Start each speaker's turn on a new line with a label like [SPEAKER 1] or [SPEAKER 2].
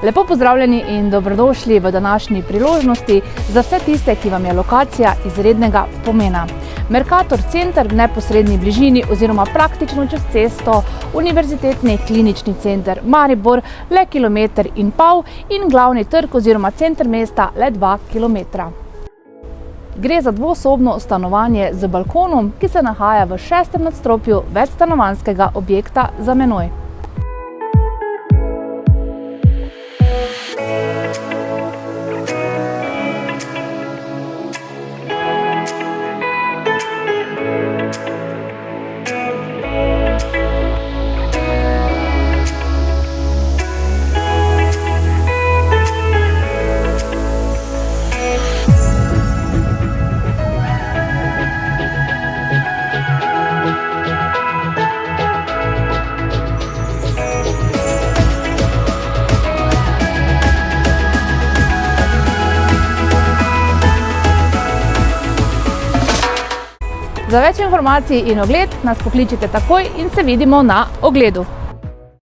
[SPEAKER 1] Lepo pozdravljeni in dobrodošli v današnji priložnosti za vse tiste, ki vam je lokacija izrednega pomena. Mercator center v neposrednji bližini oziroma praktično čez cesto, Univerzitetni klinični center Maribor le 1,5 km in glavni trg oziroma center mesta le 2 km. Gre za dvosobno stanovanje z balkonom, ki se nahaja v 6. nadstropju večstanovanjskega objekta za menoj. Za več informacij in ogled nas pokličite takoj in se vidimo na ogledu.